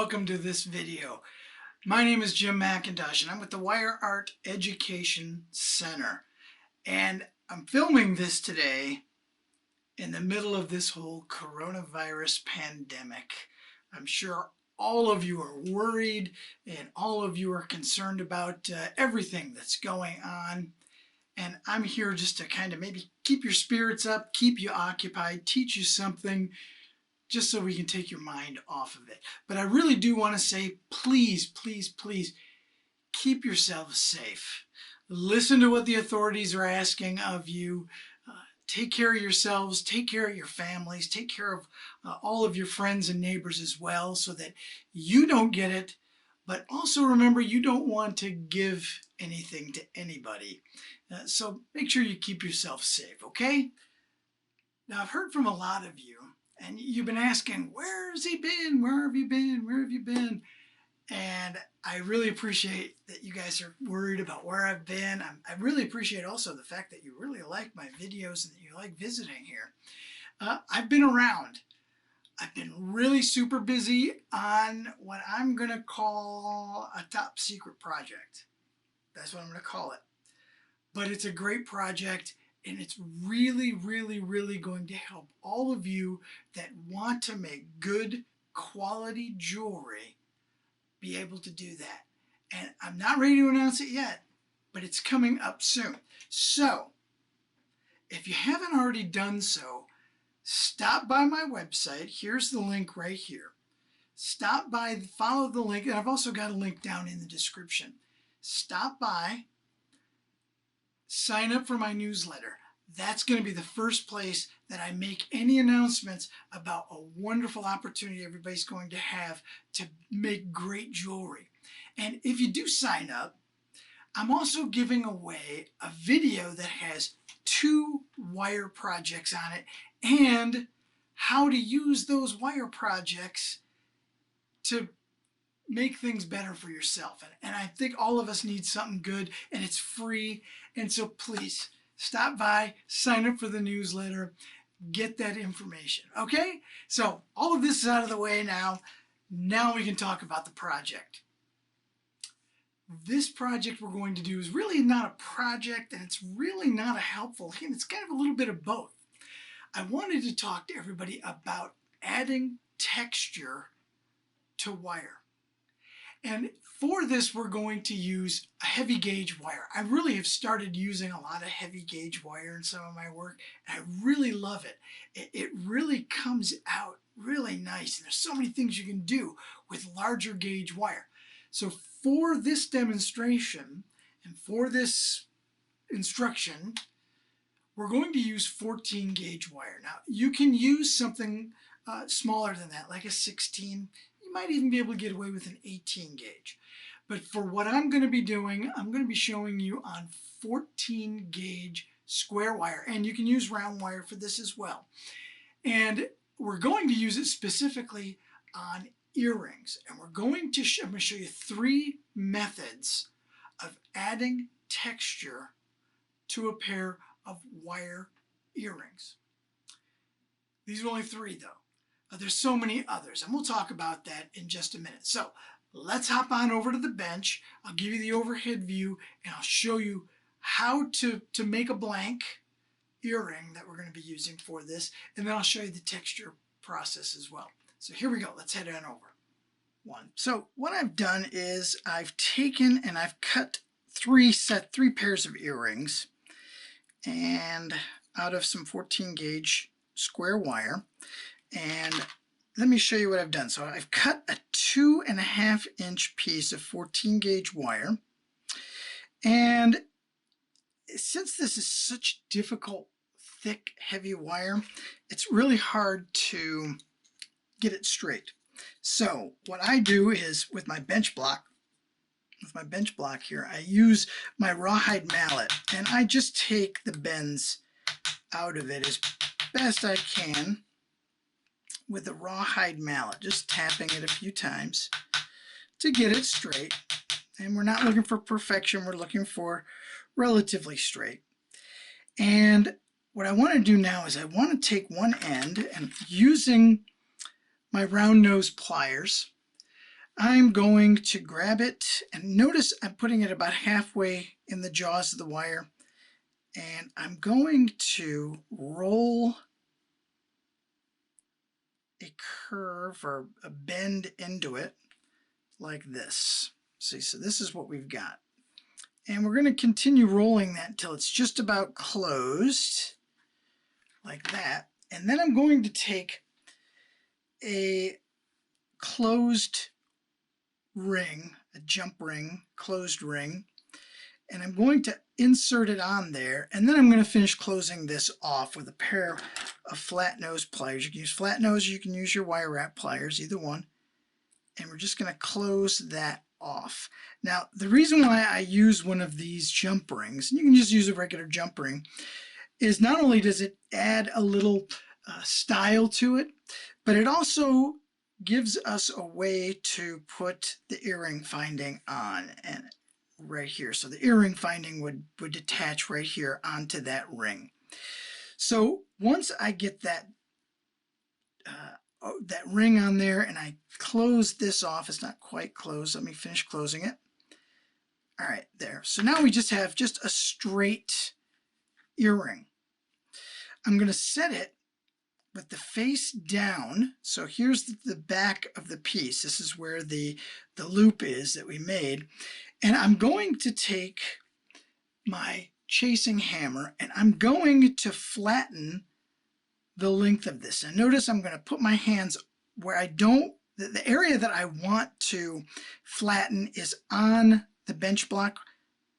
welcome to this video. My name is Jim McIntosh and I'm with the WireArt Education Center. And I'm filming this today in the middle of this whole coronavirus pandemic. I'm sure all of you are worried and all of you are concerned about everything that's going on. And I'm here just to kind of maybe keep your spirits up, keep you occupied, teach you something, just so we can take your mind off of it. But I really do want to say, please, please, please keep yourselves safe. Listen to what the authorities are asking of you. Take care of yourselves, take care of your families, take care of all of your friends and neighbors as well, so that you don't get it. But also remember, you don't want to give anything to anybody. So make sure you keep yourself safe, okay? Now, I've heard from a lot of you, and you've been asking, where has he been? Where have you been? Where have you been? And I really appreciate that you guys are worried about where I've been. I really appreciate also the fact that you really like my videos and that you like visiting here. I've been around. I've been really super busy on what I'm going to call a top secret project. That's what I'm going to call it. But it's a great project. And it's really, really, really going to help all of you that want to make good quality jewelry be able to do that. And I'm not ready to announce it yet, but it's coming up soon. So if you haven't already done so, stop by my website. Here's the link right here. Stop by, follow the link, and I've also got a link down in the description. Stop by. Sign up for my newsletter. That's going to be the first place that I make any announcements about a wonderful opportunity everybody's going to have to make great jewelry. And if you do sign up, I'm also giving away a video that has 2 wire projects on it and how to use those wire projects to make things better for yourself. And I think all of us need something good, and it's free. And so please stop by, sign up for the newsletter, get that information. Okay? So all of this is out of the way now. Now we can talk about the project. This project we're going to do is really not a project, and it's really not a helpful. Again, it's kind of a little bit of both. I wanted to talk to everybody about adding texture to wire. And for this, we're going to use a heavy gauge wire. I really have started using a lot of heavy gauge wire in some of my work, and I really love it. It really comes out really nice, and there's so many things you can do with larger gauge wire. So for this demonstration and for this instruction, we're going to use 14 gauge wire. Now, you can use something smaller than that, like a 16. Might even be able to get away with an 18 gauge. But for what I'm going to be doing, I'm going to be showing you on 14 gauge square wire. And you can use round wire for this as well. And we're going to use it specifically on earrings. And I'm going to show you 3 methods of adding texture to a pair of wire earrings. These are only 3 though. There's so many others, and we'll talk about that in just a minute. So let's hop on over to the bench. I'll give you the overhead view, and I'll show you how to make a blank earring that we're going to be using for this, and then I'll show you the texture process as well. So here we go. Let's head on over. So what I've done is I've taken and I've cut 3 pairs of earrings, and out of some 14 gauge square wire. And let me show you what I've done. So I've cut a 2.5 inch piece of 14 gauge wire. And since this is such difficult, thick, heavy wire, it's really hard to get it straight. So what I do is with my bench block here, I use my rawhide mallet, and I just take the bends out of it as best I can with a rawhide mallet, just tapping it a few times to get it straight. And we're not looking for perfection, we're looking for relatively straight. And what I want to do now is I want to take one end, and using my round nose pliers, I'm going to grab it, and notice I'm putting it about halfway in the jaws of the wire, and I'm going to roll a curve or a bend into it like this. See, so this is what we've got. And we're going to continue rolling that until it's just about closed, like that. And then I'm going to take a closed ring, a jump ring, closed ring, and I'm going to insert it on there, and then I'm going to finish closing this off with a pair of flat nose pliers. You can use flat nose, you can use your wire wrap pliers, either one. And we're just going to close that off. Now, the reason why I use one of these jump rings, and you can just use a regular jump ring, is not only does it add a little style to it, but it also gives us a way to put the earring finding on, and right here. So the earring finding would attach right here onto that ring. So once I get that that ring on there and I close this off, it's not quite closed. Let me finish closing it. All right, there. So now we just have just a straight earring. I'm going to set it with the face down. So here's the back of the piece. This is where the loop is that we made. And I'm going to take my chasing hammer and I'm going to flatten the length of this. And notice I'm going to put my hands where I don't, the area that I want to flatten is on the bench block.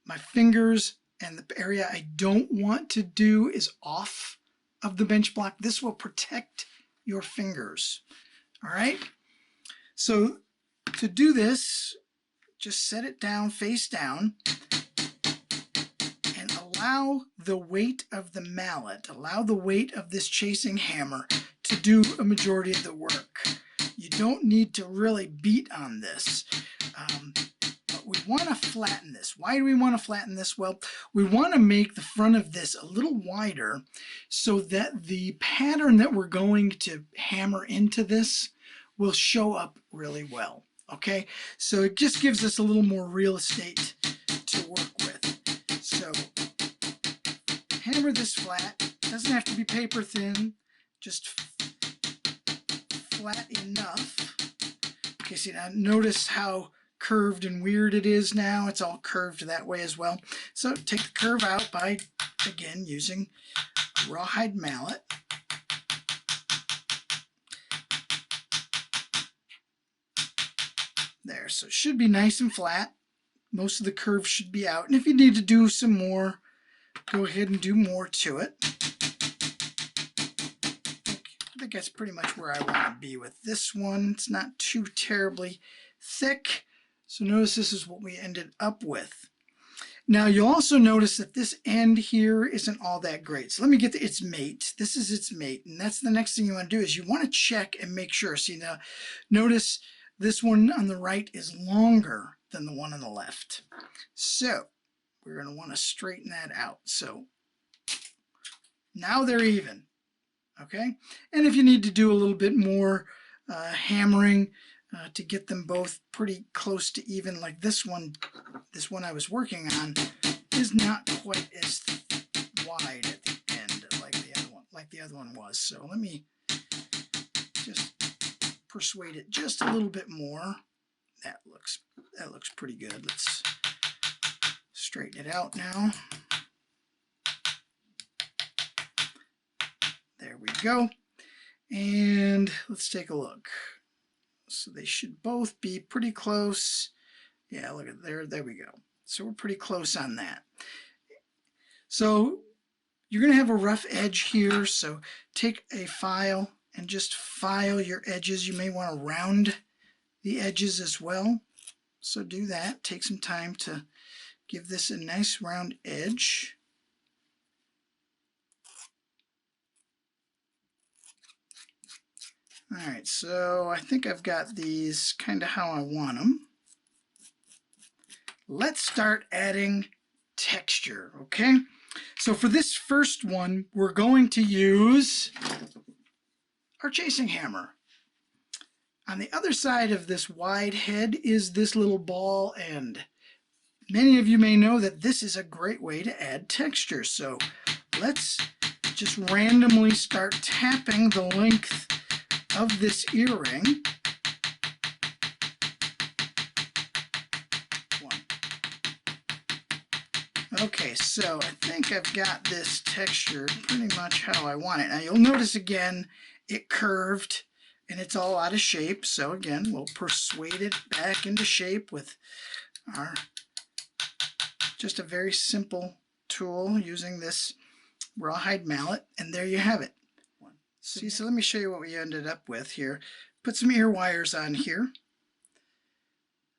My fingers and the area I don't want to do is off of the bench block. This will protect your fingers. All right. So to do this, just set it down, face down, and allow the weight of the mallet, allow the weight of this chasing hammer to do a majority of the work. You don't need to really beat on this. But we want to flatten this. Why do we want to flatten this? Well, we want to make the front of this a little wider so that the pattern that we're going to hammer into this will show up really well. Okay, so it just gives us a little more real estate to work with. So hammer this flat. Doesn't have to be paper thin, just flat enough. Okay, see now, notice how curved and weird it is now. It's all curved that way as well. So take the curve out by, again, using a rawhide mallet. There, so it should be nice and flat. Most of the curve should be out. And if you need to do some more, go ahead and do more to it. I think that's pretty much where I want to be with this one. It's not too terribly thick. So notice this is what we ended up with. Now you'll also notice that this end here isn't all that great. So let me get its mate. This is its mate. And that's the next thing you want to do is you want to check and make sure. See now, notice this one on the right is longer than the one on the left. So we're going to want to straighten that out. So now they're even. Okay. And if you need to do a little bit more hammering to get them both pretty close to even, like this one I was working on is not quite as wide at the end like the other one was. So let me just persuade it just a little bit more. That looks pretty good. Let's straighten it out now. There we go. And let's take a look. So they should both be pretty close. Yeah, look at there. There we go. So we're pretty close on that. So you're going to have a rough edge here. So take a file and just file your edges. You may want to round the edges as well. So do that. Take some time to give this a nice round edge. All right, so I think I've got these kind of how I want them. Let's start adding texture, okay? So for this first one, we're going to use our chasing hammer. On the other side of this wide head is this little ball end. Many of you may know that this is a great way to add texture. So let's just randomly start tapping the length of this earring. Okay, so I think I've got this textured pretty much how I want it. Now you'll notice again, it curved and it's all out of shape. So again, we'll persuade it back into shape with our just a very simple tool using this rawhide mallet, and there you have it. See, so let me show you what we ended up with here. Put some ear wires on here.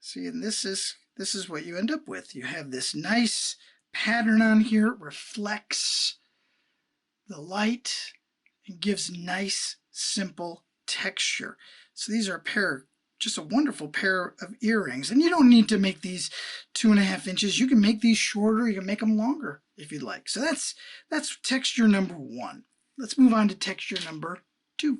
See, and this is what you end up with. You have this nice pattern on here. It reflects the light and gives nice, simple texture. So these are just a wonderful pair of earrings. And you don't need to make these 2.5 inches. You can make these shorter. You can make them longer if you'd like. So that's texture number 1. Let's move on to texture number 2.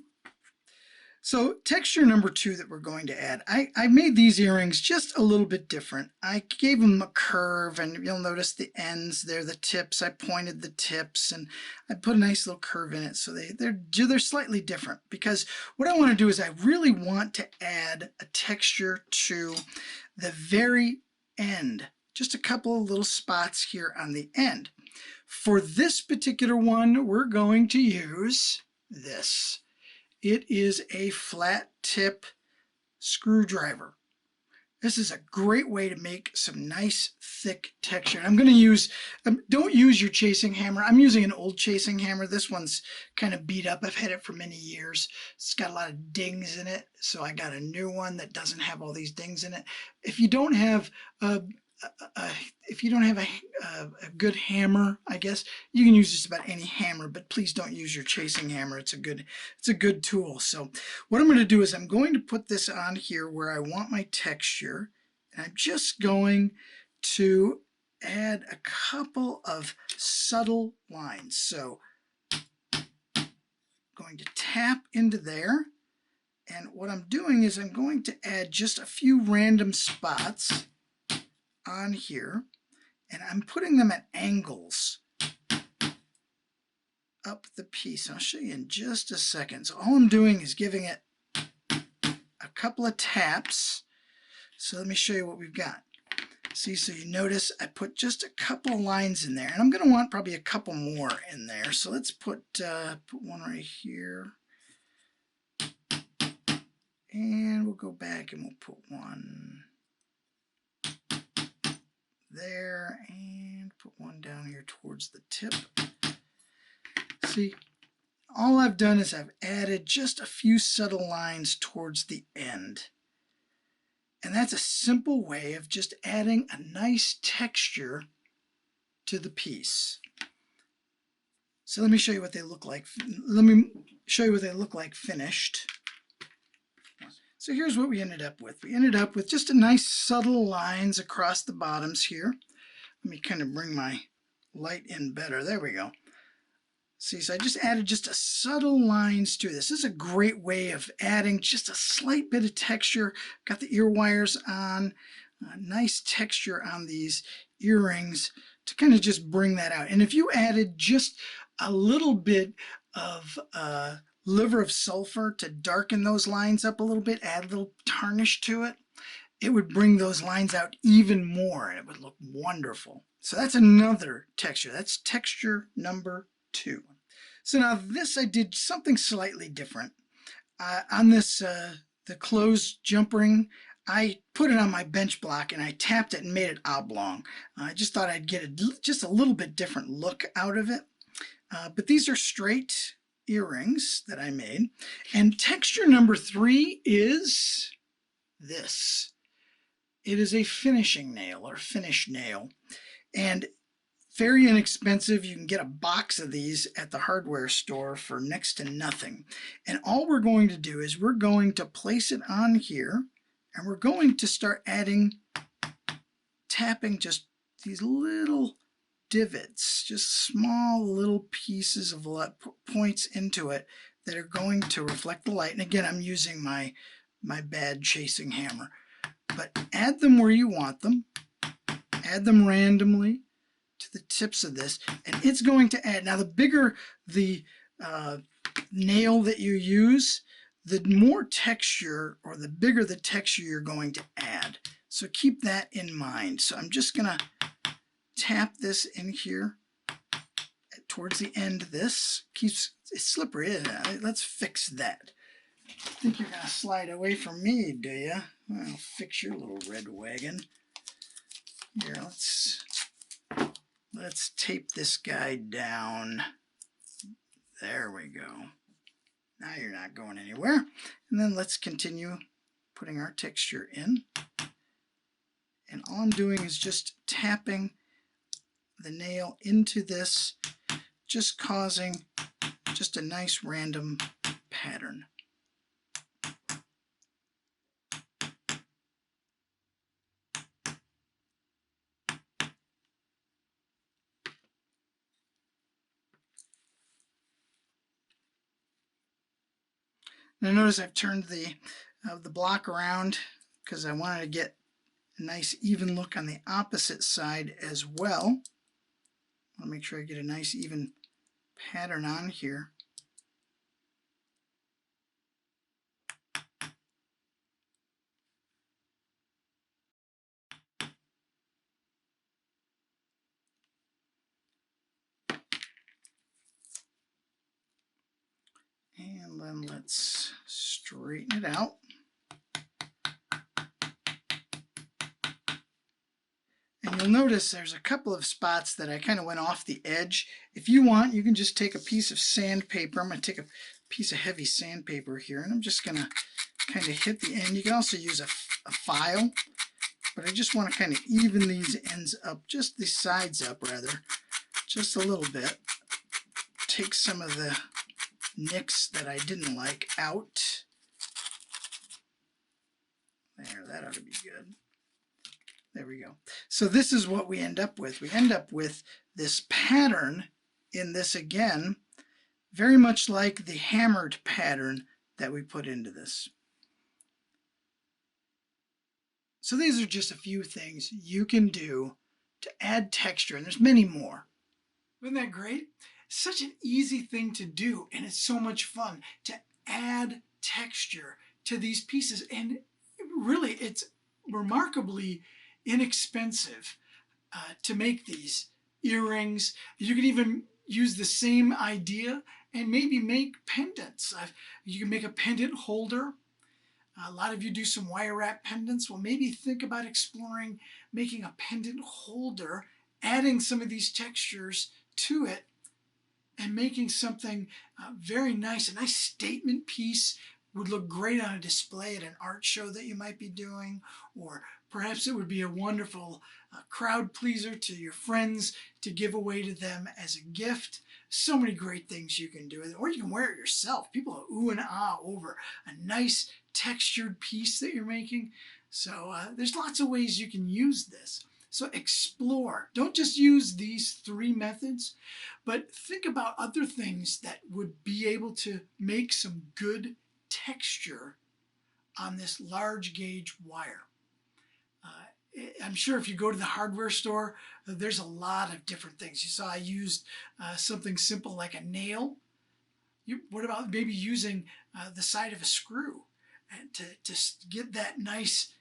So texture number 2 that we're going to add, I made these earrings just a little bit different. I gave them a curve, and you'll notice the ends there, the tips. I pointed the tips, and I put a nice little curve in it, so they're slightly different. Because what I want to do is I really want to add a texture to the very end, just a couple of little spots here on the end. For this particular one, we're going to use this. It is a flat tip screwdriver. This is a great way to make some nice thick texture. I'm going to use, don't use your chasing hammer. I'm using an old chasing hammer. This one's kind of beat up. I've had it for many years. It's got a lot of dings in it, so I got a new one that doesn't have all these dings in it. If you don't have a good hammer, I guess you can use just about any hammer, but please don't use your chasing hammer. It's a good tool. So what I'm going to do is I'm going to put this on here where I want my texture, and I'm just going to add a couple of subtle lines. So I'm going to tap into there, and what I'm doing is I'm going to add just a few random spots on here, and I'm putting them at angles up the piece. I'll show you in just a second. So all I'm doing is giving it a couple of taps. So let me show you what we've got. See, so you notice I put just a couple of lines in there, and I'm going to want probably a couple more in there. So let's put one right here, and we'll go back and we'll put one there and put one down here towards the tip. See, all I've done is I've added just a few subtle lines towards the end. And that's a simple way of just adding a nice texture to the piece. So let me show you what they look like. Let me show you what they look like finished. So here's what we ended up with. We ended up with just a nice subtle lines across the bottoms here. Let me kind of bring my light in better. There we go. See, so I just added just a subtle lines to this. This is a great way of adding just a slight bit of texture. Got the ear wires on, a nice texture on these earrings to kind of just bring that out. And if you added just a little bit of liver of sulfur to darken those lines up a little bit, add a little tarnish to it, it would bring those lines out even more, and it would look wonderful. So that's another texture. That's texture number 2. So now this, I did something slightly different. On this, the closed jump ring, I put it on my bench block and I tapped it and made it oblong. I just thought I'd get just a little bit different look out of it. But these are straight earrings that I made. And texture number 3 is this. It is a finishing nail or finish nail. And very inexpensive. You can get a box of these at the hardware store for next to nothing. And all we're going to do is we're going to place it on here, and we're going to start tapping just these little divots, just small little pieces of points into it that are going to reflect the light. And again, I'm using my My bad chasing hammer. But add them where you want them. Add them randomly to the tips of this, and it's going to add. Now, the bigger the nail that you use, the more texture, or the bigger the texture you're going to add. So keep that in mind. So I'm just going to tap this in here towards the end of this. It's slippery. Let's fix that. Think you're going to slide away from me, do you? I'll fix your little red wagon. Here, let's tape this guy down. There we go. Now you're not going anywhere. And then let's continue putting our texture in. And all I'm doing is just tapping the nail into this, just causing just a nice random pattern. Now notice I've turned the block around because I wanted to get a nice even look on the opposite side as well. I'll make sure I get a nice even pattern on here. And then let's straighten it out. And you'll notice there's a couple of spots that I kind of went off the edge. If you want, you can just take a piece of sandpaper. I'm going to take a piece of heavy sandpaper here, and I'm just going to kind of hit the end. You can also use a file, but I just want to kind of even these ends up, just the sides up rather, just a little bit. Take some of the nicks that I didn't like out. There, that ought to be good. There we go. So this is what we end up with. We end up with this pattern in this again, very much like the hammered pattern that we put into this. So these are just a few things you can do to add texture, and there's many more. Isn't that great? Such an easy thing to do, and it's so much fun to add texture to these pieces. And really, it's remarkably inexpensive to make these earrings. You can even use the same idea and maybe make pendants. You can make a pendant holder. A lot of you do some wire wrap pendants. Well, maybe think about exploring making a pendant holder, adding some of these textures to it, and making something very nice. A nice statement piece would look great on a display at an art show that you might be doing, or perhaps it would be a wonderful crowd pleaser to your friends to give away to them as a gift. So many great things you can do with it, or you can wear it yourself. People are ooh and ah over a nice textured piece that you're making. So there's lots of ways you can use this. So explore. Don't just use these three methods, but think about other things that would be able to make some good texture on this large gauge wire. I'm sure if you go to the hardware store, there's a lot of different things. You saw I used something simple like a nail. What about maybe using the side of a screw to get that nice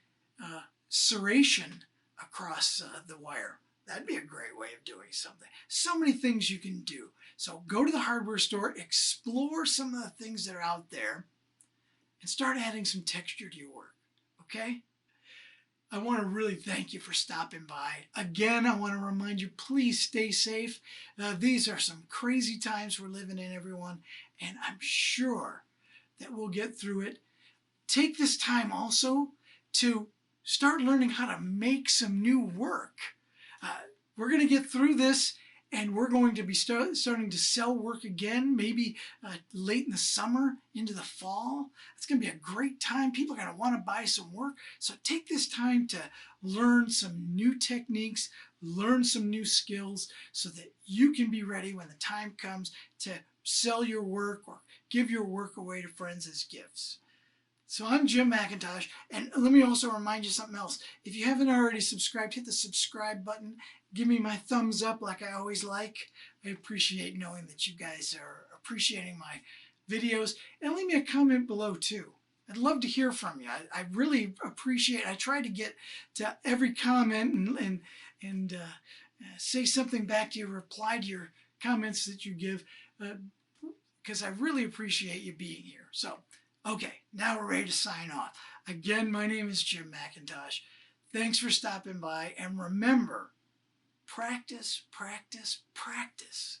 serration across the wire? That'd be a great way of doing something. So many things you can do. So go to the hardware store, explore some of the things that are out there, and start adding some texture to your work, okay? I want to really thank you for stopping by. Again, I want to remind you, please stay safe. These are some crazy times we're living in, everyone, and I'm sure that we'll get through it. Take this time also to start learning how to make some new work. We're going to get through this, and we're going to be starting to sell work again, maybe late in the summer into the fall. It's going to be a great time. People are going to want to buy some work. So take this time to learn some new techniques, learn some new skills so that you can be ready when the time comes to sell your work or give your work away to friends as gifts. So I'm Jim McIntosh, and let me also remind you something else. If you haven't already subscribed, hit the subscribe button. Give me my thumbs up like I always like. I appreciate knowing that you guys are appreciating my videos. And leave me a comment below too. I'd love to hear from you. I really appreciate it. I try to get to every comment and say something back to you, reply to your comments that you give, because I really appreciate you being here. So, okay, now we're ready to sign off. Again, my name is Jim McIntosh. Thanks for stopping by, and remember, practice, practice, practice.